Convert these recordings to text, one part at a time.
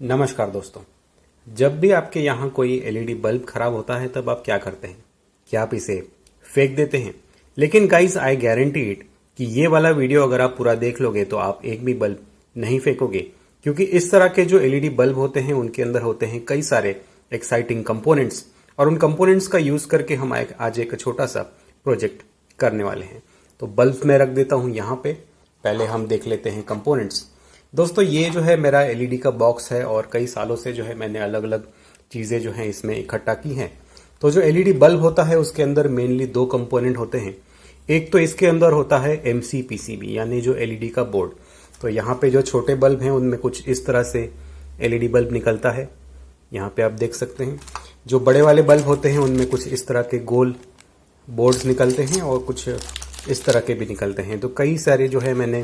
नमस्कार दोस्तों। जब भी आपके यहाँ कोई एलईडी बल्ब खराब होता है तब आप क्या करते हैं? क्या आप इसे फेंक देते हैं? लेकिन गाइस, आई गारंटी इट कि ये वाला वीडियो अगर आप पूरा देख लोगे तो आप एक भी बल्ब नहीं फेंकोगे, क्योंकि इस तरह के जो एलईडी बल्ब होते हैं उनके अंदर होते हैं कई सारे एक्साइटिंग कंपोनेंट्स, और उन कंपोनेंट्स का यूज करके हम आज एक छोटा सा प्रोजेक्ट करने वाले हैं। तो बल्ब मैं रख देता हूं यहाँ पे। पहले हम देख लेते हैं कंपोनेंट्स। दोस्तों, ये जो है मेरा एलईडी का बॉक्स है और कई सालों से जो है मैंने अलग अलग चीजें जो है इसमें इकट्ठा की हैं। तो जो एलईडी बल्ब होता है उसके अंदर मेनली दो कंपोनेंट होते हैं। एक तो इसके अंदर होता है एमसीपीसीबी, यानी जो एलईडी का बोर्ड। तो यहाँ पे जो छोटे बल्ब हैं उनमें कुछ इस तरह से एलईडी बल्ब निकलता है, यहाँ पे आप देख सकते हैं। जो बड़े वाले बल्ब होते हैं उनमें कुछ इस तरह के गोल बोर्ड्स निकलते हैं और कुछ इस तरह के भी निकलते हैं। तो कई सारे जो है मैंने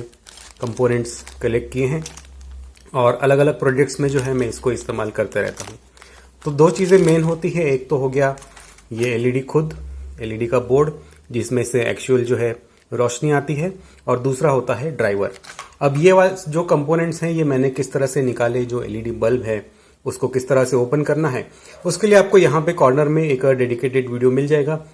कंपोनेंट्स कलेक्ट किए हैं और अलग अलग प्रोजेक्ट्स में जो है मैं इसको इस्तेमाल करते रहता हूँ। तो दो चीज़ें मेन होती है, एक तो हो गया ये एलईडी खुद, एलईडी का बोर्ड जिसमें से एक्चुअल जो है रोशनी आती है, और दूसरा होता है ड्राइवर। अब ये वाले जो कंपोनेंट्स हैं ये मैंने किस तरह से निकाले, जो एलईडी बल्ब है उसको किस तरह से ओपन करना है, उसके लिए आपको यहाँ पे कॉर्नर में एक डेडिकेटेड वीडियो मिल जाएगा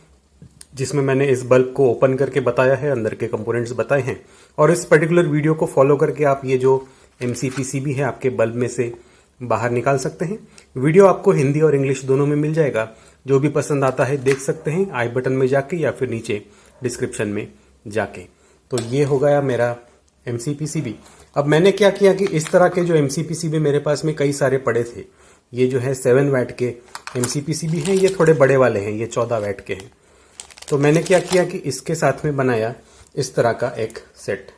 जिसमें मैंने इस बल्ब को ओपन करके बताया है, अंदर के कंपोनेंट्स बताए हैं। और इस पर्टिकुलर वीडियो को फॉलो करके आप ये जो एमसीपीसीबी है आपके बल्ब में से बाहर निकाल सकते हैं। वीडियो आपको हिंदी और इंग्लिश दोनों में मिल जाएगा। जो भी पसंद आता है देख सकते हैं आई बटन में जाके या फिर नीचे डिस्क्रिप्शन में जाके। तो ये हो गया मेरा एमसीपीसीबी। अब मैंने क्या किया कि इस तरह के जो एमसीपीसीबी मेरे पास में कई सारे पड़े थे। ये जो है 7 वैट के एमसीपीसीबी हैं, ये थोड़े बड़े वाले हैं, ये 14 वैट के हैं। तो मैंने क्या किया कि इसके साथ में बनाया इस तरह का एक सेट।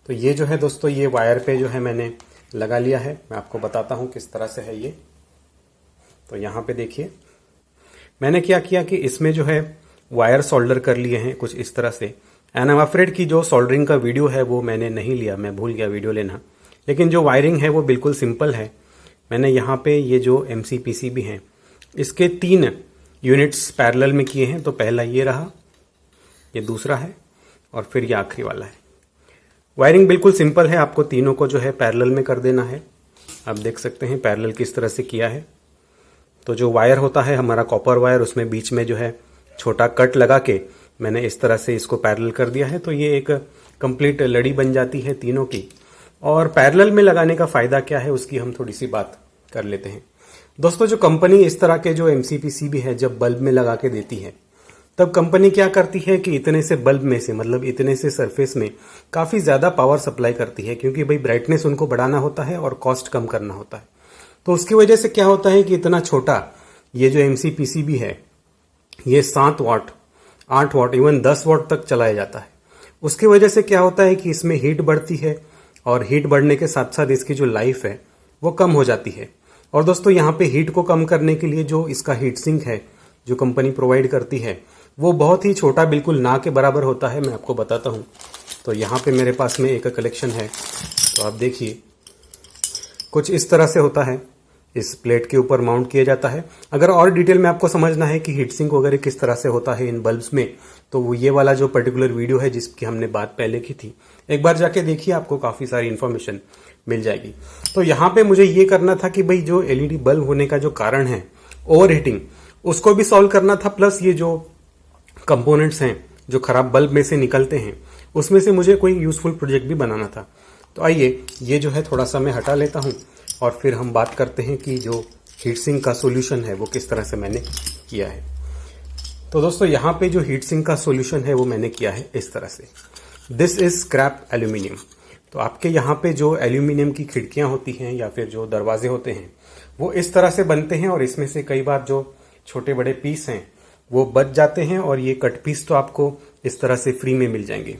तो ये जो है दोस्तों, ये वायर पे जो है मैंने लगा लिया है। मैं आपको बताता हूं किस तरह से है ये। तो यहां पे देखिए मैंने क्या किया कि इसमें जो है वायर सोल्डर कर लिए हैं कुछ इस तरह से। एंड आई एम अफ्रेड की जो सोल्डरिंग का वीडियो है वो मैंने नहीं लिया, मैं भूल गया वीडियो लेना। लेकिन जो वायरिंग है वो बिल्कुल सिंपल है। मैंने यहाँ पे ये जो एमसीपीसीबी हैं इसके 3 यूनिट्स पैरेलल में किए हैं। तो पहला ये रहा, ये दूसरा है और फिर ये आखिरी वाला है। वायरिंग बिल्कुल सिंपल है, आपको तीनों को जो है पैरेलल में कर देना है। आप देख सकते हैं पैरेलल किस तरह से किया है। तो जो वायर होता है हमारा कॉपर वायर, उसमें बीच में जो है छोटा कट लगा के मैंने इस तरह से इसको पैरेलल कर दिया है। तो ये एक कंप्लीट लड़ी बन जाती है तीनों की। और पैरेलल में लगाने का फायदा क्या है उसकी हम थोड़ी सी बात कर लेते हैं। दोस्तों, जो कंपनी इस तरह के जो एमसीपीसीबी है जब बल्ब में लगा के देती है तब कंपनी क्या करती है कि इतने से बल्ब में से, मतलब इतने से सरफेस में काफी ज्यादा पावर सप्लाई करती है, क्योंकि भाई ब्राइटनेस उनको बढ़ाना होता है और कॉस्ट कम करना होता है। तो उसकी वजह से क्या होता है कि इतना छोटा ये जो एमसीपीसीबी है ये 7 वाट, 8 वाट, इवन 10 वाट तक चलाया जाता है। उसकी वजह से क्या होता है कि इसमें हीट बढ़ती है और हीट बढ़ने के साथ साथ इसकी जो लाइफ है वो कम हो जाती है। और दोस्तों, यहाँ पे हीट को कम करने के लिए जो इसका हीट सिंक है जो कंपनी प्रोवाइड करती है वो बहुत ही छोटा, बिल्कुल ना के बराबर होता है। मैं आपको बताता हूँ। तो यहाँ पे मेरे पास में एक कलेक्शन है। तो आप देखिए कुछ इस तरह से होता है, इस प्लेट के ऊपर माउंट किया जाता है। अगर और डिटेल में आपको समझना है कि हीट सिंक वगैरह किस तरह से होता है इन बल्ब्स में, तो वो ये वाला जो पर्टिकुलर वीडियो है जिसकी हमने बात पहले की थी, एक बार जाके देखिए, आपको काफी सारी इंफॉर्मेशन मिल जाएगी। तो यहाँ पे मुझे ये करना था कि भाई जो एलईडी बल्ब होने का जो कारण है ओवर हीटिंग, उसको भी सॉल्व करना था, प्लस ये जो कंपोनेंट्स हैं जो खराब बल्ब में से निकलते हैं उसमें से मुझे कोई यूजफुल प्रोजेक्ट भी बनाना था। तो आइए ये जो है थोड़ा सा मैं हटा लेता हूं और फिर हम बात करते हैं कि जो हीट सिंक का सोल्यूशन है वो किस तरह से मैंने किया है। तो दोस्तों, यहाँ पे जो हीट सिंक का सोल्यूशन है वो मैंने किया है इस तरह से। This is scrap aluminium. तो आपके यहाँ पे जो एल्यूमिनियम की खिड़कियां होती हैं या फिर जो दरवाजे होते हैं वो इस तरह से बनते हैं, और इसमें से कई बार जो छोटे बड़े पीस हैं वो बच जाते हैं, और ये कट पीस तो आपको इस तरह से फ्री में मिल जाएंगे।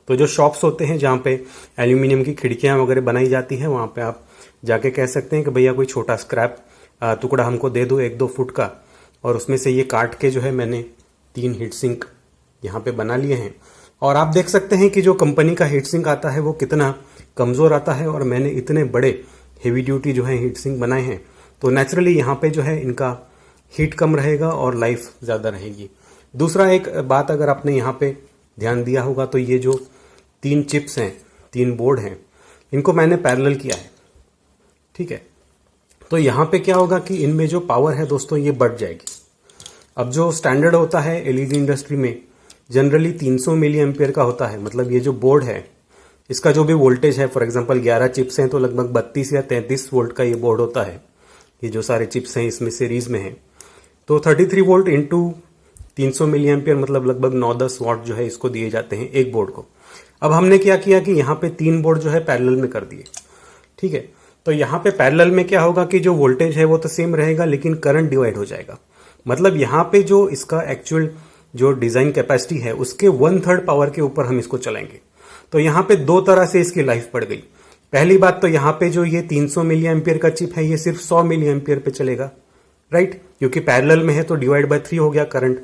तो जो शॉप्स होते हैं जहाँ पे एल्यूमिनियम की खिड़कियां वगैरह बनाई जाती हैं वहां पे आप जाके कह सकते हैं कि भैया कोई छोटा स्क्रैप टुकड़ा हमको दे दो 1-2 फुट का, और उसमें से ये काट के जो है मैंने 3 हीट सिंक यहाँ पे बना लिए हैं। और आप देख सकते हैं कि जो कंपनी का हीट सिंक आता है वो कितना कमजोर आता है, और मैंने इतने बड़े हेवी ड्यूटी जो है हीट सिंक बनाए हैं। तो नेचुरली यहाँ पे जो है इनका हीट कम रहेगा और लाइफ ज्यादा रहेगी। दूसरा एक बात अगर आपने यहाँ पे ध्यान दिया होगा तो ये जो 3 चिप्स हैं, 3 बोर्ड हैं, इनको मैंने पैरेलल किया है। ठीक है। तो यहां पे क्या होगा कि इनमें जो पावर है दोस्तों ये बढ़ जाएगी। अब जो स्टैंडर्ड होता है एलईडी इंडस्ट्री में जनरली 300 मिली एम्पियर का होता है। मतलब ये जो बोर्ड है इसका जो भी वोल्टेज है, फॉर एग्जांपल 11 चिप्स हैं तो लगभग 32 या 33 वोल्ट का ये बोर्ड होता है। ये जो सारे चिप्स हैं इसमें सीरीज में है, तो 33 वोल्ट इंटू 300 मिली एम्पियर मतलब लगभग 9-10 वॉट जो है इसको दिए जाते हैं एक बोर्ड को। अब हमने क्या किया कि यहाँ पे 3 बोर्ड जो है पैरेलल में कर दिए, ठीक है। तो यहाँ पे पैरेलल में क्या होगा कि जो वोल्टेज है वो तो सेम रहेगा लेकिन करंट डिवाइड हो जाएगा। मतलब यहाँ पे जो इसका एक्चुअल जो डिजाइन कैपेसिटी है उसके 1/3 पावर के ऊपर हम इसको चलाएंगे। तो यहाँ पे 2 तरह से इसकी लाइफ बढ़ गई। पहली बात तो यहाँ पे जो ये 300 मिली एम्पियर का चिप है ये सिर्फ 100 मिली एम्पियर पे चलेगा, राइट, क्योंकि पैरेलल में है तो डिवाइड बाय 3 हो गया करंट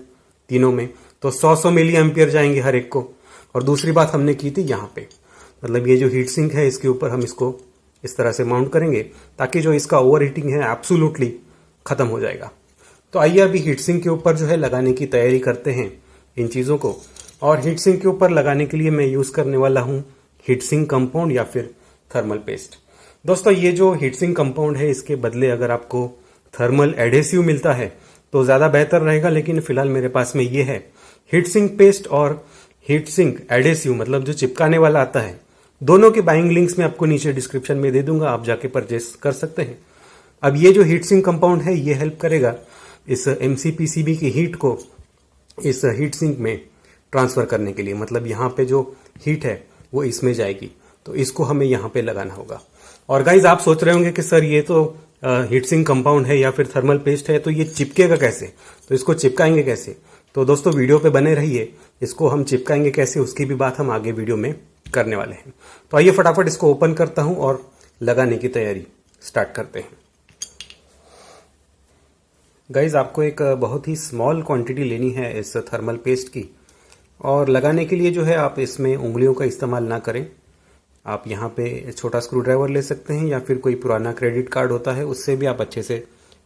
तीनों में, तो 100 मिली एम्पियर जाएंगे हर एक को। और दूसरी बात हमने की थी यहाँ पे, मतलब ये जो हीट सिंक है इसके ऊपर हम इसको इस तरह से माउंट करेंगे ताकि जो इसका ओवर हीटिंग है एब्सोल्युटली खत्म हो जाएगा। तो आइए अभी हीट सिंक के ऊपर जो है लगाने की तैयारी करते हैं इन चीज़ों को। और हीट सिंक के ऊपर लगाने के लिए मैं यूज़ करने वाला हूँ हीट सिंक कंपाउंड या फिर थर्मल पेस्ट। दोस्तों ये जो हीट सिंक कंपाउंड है इसके बदले अगर आपको थर्मल एडेसिव मिलता है तो ज़्यादा बेहतर रहेगा, लेकिन फिलहाल मेरे पास में ये है हीट सिंक पेस्ट और हीट सिंक एडेसिव, मतलब जो चिपकाने वाला आता है। दोनों के बाइंग लिंक्स मैं आपको नीचे डिस्क्रिप्शन में दे दूंगा, आप जाके परचेस कर सकते हैं। अब ये जो हीट सिंक कंपाउंड है ये हेल्प करेगा इस एमसीपीसीबी की हीट को इस हीट सिंक में ट्रांसफर करने के लिए। मतलब यहाँ पे जो हीट है वो इसमें जाएगी, तो इसको हमें यहाँ पे लगाना होगा। और गाइज आप सोच रहे होंगे कि सर ये तो हीट सिंक कंपाउंड है या फिर थर्मल पेस्ट है तो ये चिपकेगा कैसे, तो इसको चिपकाएंगे कैसे। तो दोस्तों वीडियो पे बने रहिए, इसको हम चिपकाएंगे कैसे उसकी भी बात हम आगे वीडियो में करने वाले हैं। तो आइए फटाफट इसको ओपन करता हूं और लगाने की तैयारी स्टार्ट करते हैं। गाइज आपको एक बहुत ही स्मॉल क्वांटिटी लेनी है इस थर्मल पेस्ट की, और लगाने के लिए जो है आप इसमें उंगलियों का इस्तेमाल ना करें। आप यहाँ पे छोटा स्क्रू ड्राइवर ले सकते हैं या फिर कोई पुराना क्रेडिट कार्ड होता है उससे भी आप अच्छे से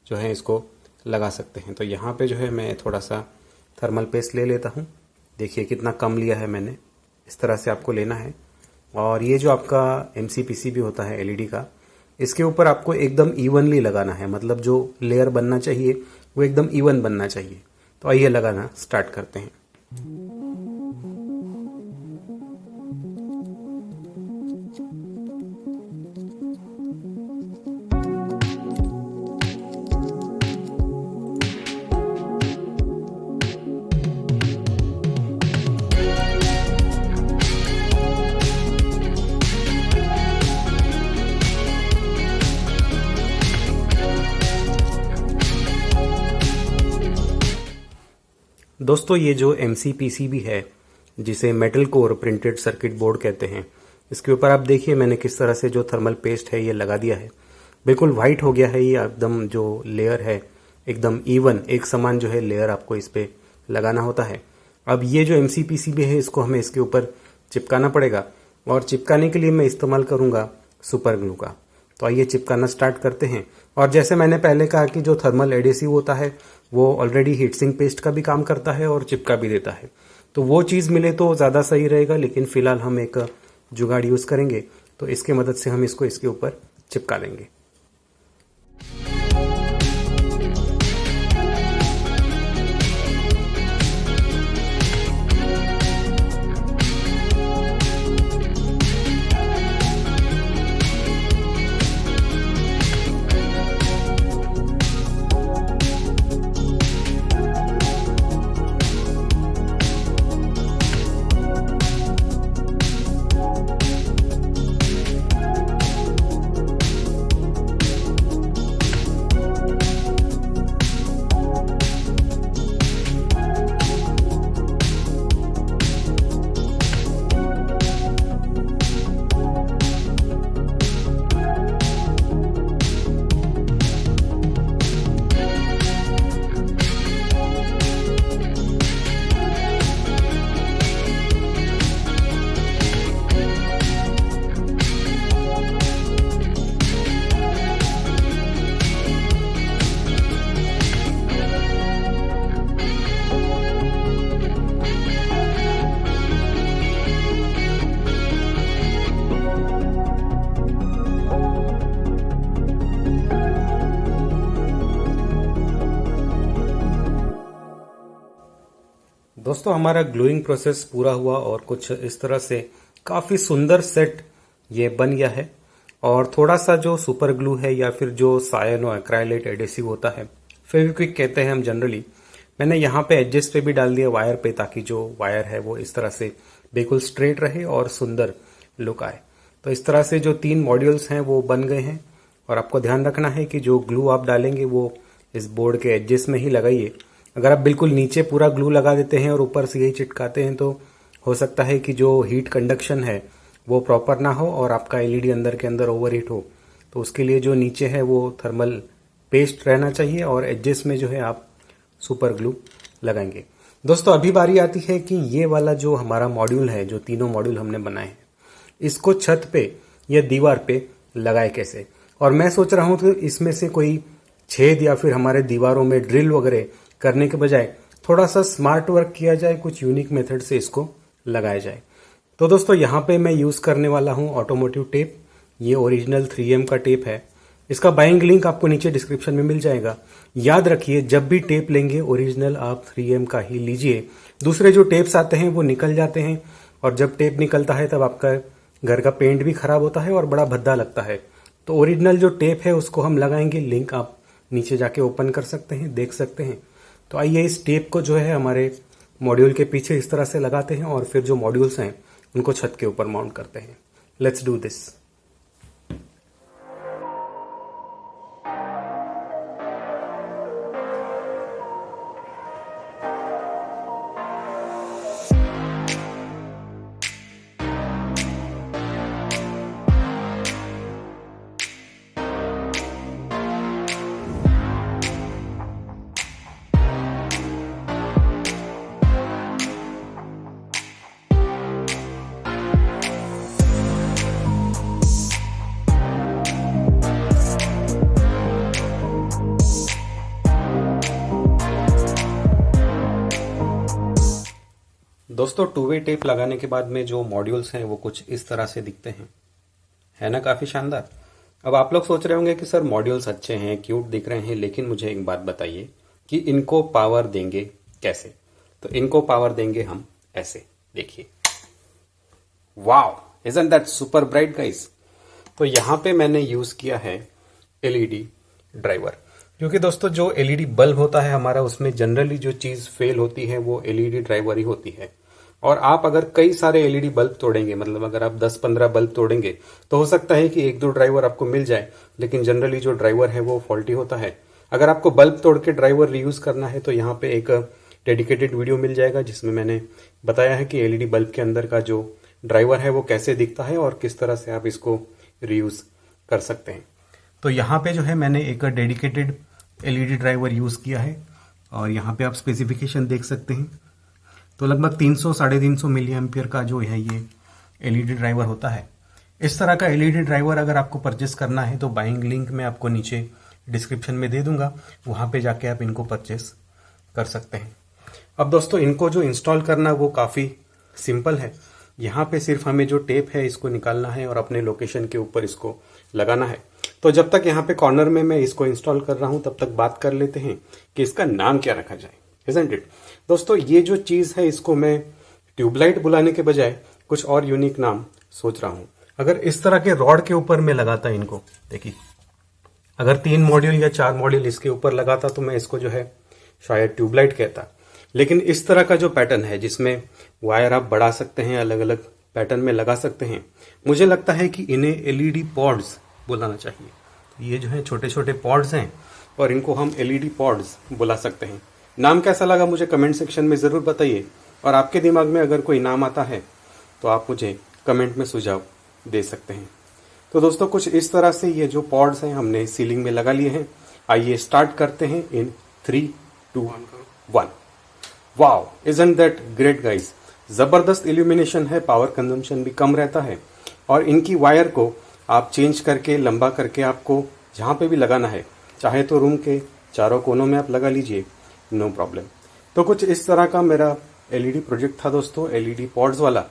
जो है इसको लगा सकते हैं। तो यहाँ पे जो है मैं थोड़ा सा थर्मल पेस्ट ले लेता हूँ। देखिए कितना कम लिया है मैंने, इस तरह से आपको लेना है। और ये जो आपका एमसीपीसीबी होता है एलईडी का, इसके ऊपर आपको एकदम इवनली लगाना है, मतलब जो लेयर बनना चाहिए वो एकदम इवन बनना चाहिए। तो आइए लगाना स्टार्ट करते हैं। दोस्तों ये जो एमसीपीसीबी है जिसे metal core printed circuit board कहते हैं, इसके ऊपर आप देखिए मैंने किस तरह से जो थर्मल पेस्ट है ये लगा दिया है। बिल्कुल वाइट हो गया है ये, एकदम जो लेयर है एकदम इवन एक समान जो है लेयर आपको इस पे लगाना होता है। अब ये जो एमसीपीसीबी है इसको हमें इसके ऊपर चिपकाना पड़ेगा, और चिपकाने के लिए मैं इस्तेमाल करूंगा सुपर ग्लू का। तो आइए चिपकाना स्टार्ट करते हैं। और जैसे मैंने पहले कहा कि जो थर्मल एडेसिव होता है वो ऑलरेडी हीट सिंक पेस्ट का भी काम करता है और चिपका भी देता है, तो वो चीज़ मिले तो ज़्यादा सही रहेगा। लेकिन फिलहाल हम एक जुगाड़ यूज़ करेंगे, तो इसके मदद से हम इसको इसके ऊपर चिपका देंगे। दोस्तों हमारा ग्लूइंग प्रोसेस पूरा हुआ और कुछ इस तरह से काफी सुंदर सेट ये बन गया है। और थोड़ा सा जो सुपर ग्लू है या फिर जो सायनो एक्राइलेट एडेसिव होता है, फेविक्विक कहते हैं हम जनरली, मैंने यहाँ पे एडजस्ट पे भी डाल दिया वायर पे, ताकि जो वायर है वो इस तरह से बिल्कुल स्ट्रेट रहे और सुंदर लुक आए। तो इस तरह से जो 3 मॉड्यूल्स हैं वो बन गए हैं। और आपको ध्यान रखना है कि जो ग्लू आप डालेंगे वो इस बोर्ड के एडजस्ट में ही लगाइए। अगर आप बिल्कुल नीचे पूरा ग्लू लगा देते हैं और ऊपर से यही चिटकाते हैं तो हो सकता है कि जो हीट कंडक्शन है वो प्रॉपर ना हो और आपका एलईडी अंदर के अंदर ओवर हीट हो। तो उसके लिए जो नीचे है वो थर्मल पेस्ट रहना चाहिए और एडजस्ट में जो है आप सुपर ग्लू लगाएंगे। दोस्तों अभी बारी आती है कि ये वाला जो हमारा मॉड्यूल है, जो तीनों मॉड्यूल हमने बनाए हैं, इसको छत पे या दीवार पे लगाए कैसे। और मैं सोच रहा हूं कि इसमें से कोई छेद या फिर हमारे दीवारों में ड्रिल वगैरह करने के बजाय थोड़ा सा स्मार्ट वर्क किया जाए, कुछ यूनिक मेथड से इसको लगाया जाए। तो दोस्तों यहाँ पे मैं यूज करने वाला हूँ ऑटोमोटिव टेप। ये ओरिजिनल 3M का टेप है। इसका बाइंग लिंक आपको नीचे डिस्क्रिप्शन में मिल जाएगा। याद रखिए, जब भी टेप लेंगे ओरिजिनल आप 3M का ही लीजिए। दूसरे जो टेप्स आते हैं वो निकल जाते हैं और जब टेप निकलता है तब आपका घर का पेंट भी खराब होता है और बड़ा भद्दा लगता है। तो ओरिजिनल जो टेप है उसको हम लगाएंगे। लिंक आप नीचे जाके ओपन कर सकते हैं, देख सकते हैं। तो आइए इस टेप को जो है हमारे मॉड्यूल के पीछे इस तरह से लगाते हैं और फिर जो मॉड्यूल्स हैं उनको छत के ऊपर माउंट करते हैं। Let's do this. दोस्तों 2-वे टेप लगाने के बाद में जो मॉड्यूल्स हैं वो कुछ इस तरह से दिखते हैं, है ना, काफी शानदार। अब आप लोग सोच रहे होंगे कि सर मॉड्यूल्स अच्छे हैं, क्यूट दिख रहे हैं, लेकिन मुझे एक बात बताइए कि इनको पावर देंगे कैसे। तो इनको पावर देंगे हम ऐसे, देखिए। Wow, isn't that super bright guys. तो यहां पे मैंने यूज किया है एलईडी ड्राइवर, क्योंकि दोस्तों जो एलईडी बल्ब होता है हमारा, उसमें जनरली जो चीज फेल होती है वो एलईडी ड्राइवर ही होती है। और आप अगर कई सारे एलईडी बल्ब तोड़ेंगे, मतलब अगर आप 10-15 बल्ब तोड़ेंगे तो हो सकता है कि 1-2 ड्राइवर आपको मिल जाए, लेकिन जनरली जो ड्राइवर है वो फॉल्टी होता है। अगर आपको बल्ब तोड़ के ड्राइवर रीयूज करना है तो यहाँ पे एक डेडिकेटेड वीडियो मिल जाएगा जिसमें मैंने बताया है कि एलईडी बल्ब के अंदर का जो ड्राइवर है वो कैसे दिखता है और किस तरह से आप इसको रीयूज कर सकते हैं। तो यहाँ पे जो है मैंने एक डेडिकेटेड एलईडी ड्राइवर यूज किया है और यहाँ पे आप स्पेसिफिकेशन देख सकते हैं। तो लगभग 300-350 मिली एम्पियर का जो है ये एलईडी ड्राइवर होता है। इस तरह का एलईडी ड्राइवर अगर आपको परचेस करना है तो बाइंग लिंक मैं आपको नीचे डिस्क्रिप्शन में दे दूंगा, वहां पे जाके आप इनको परचेस कर सकते हैं। अब दोस्तों इनको जो इंस्टॉल करना वो काफी सिंपल है। यहाँ पे सिर्फ हमें जो टेप है इसको निकालना है और अपने लोकेशन के ऊपर इसको लगाना है। तो जब तक यहाँ पे कॉर्नर में मैं इसको इंस्टॉल कर रहा हूं तब तक बात कर लेते हैं कि इसका नाम क्या रखा जाए, isn't it? दोस्तों ये जो चीज है इसको मैं ट्यूबलाइट बुलाने के बजाय कुछ और यूनिक नाम सोच रहा हूं। अगर इस तरह के रॉड के ऊपर मैं लगाता इनको, देखिए, अगर 3 मॉड्यूल या 4 मॉड्यूल इसके ऊपर लगाता तो मैं इसको जो है शायद ट्यूबलाइट कहता। लेकिन इस तरह का जो पैटर्न है जिसमें वायर आप बढ़ा सकते हैं, अलग अलग पैटर्न में लगा सकते हैं, मुझे लगता है कि इन्हें एलईडी पॉड्स बुलाना चाहिए। तो ये जो है छोटे छोटे पॉड्स हैं और इनको हम एलईडी पॉड्स बुला सकते हैं। नाम कैसा लगा मुझे कमेंट सेक्शन में जरूर बताइए, और आपके दिमाग में अगर कोई नाम आता है तो आप मुझे कमेंट में सुझाव दे सकते हैं। तो दोस्तों कुछ इस तरह से ये जो पॉड्स हैं हमने सीलिंग में लगा लिए हैं। आइए स्टार्ट करते हैं इन 3, 2, 1। Wow, isn't that great guys. जबरदस्त इल्यूमिनेशन है, पावर कंजम्पशन भी कम रहता है और इनकी वायर को आप चेंज करके लंबा करके आपको जहां पे भी लगाना है, चाहे तो रूम के चारों कोनों में आप लगा लीजिए, नो प्रॉब्लम। तो कुछ इस तरह का मेरा एलईडी प्रोजेक्ट था दोस्तों, एलईडी पॉड्स वाला।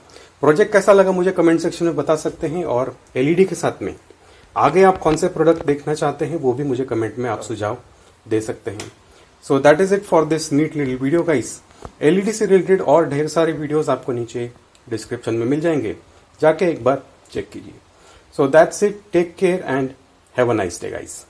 प्रोजेक्ट कैसा लगा मुझे कमेंट सेक्शन में बता सकते हैं, और एलईडी के साथ में आगे आप कौन से प्रोडक्ट देखना चाहते हैं वो भी मुझे कमेंट में आप सुझाव दे सकते हैं। So that is it for this neat little video guys. LED से रिलेटेड और ढेर सारे वीडियोस आपको नीचे डिस्क्रिप्शन में मिल जाएंगे, जाके एक बार चेक कीजिए। So that's it, take care and have a nice day guys.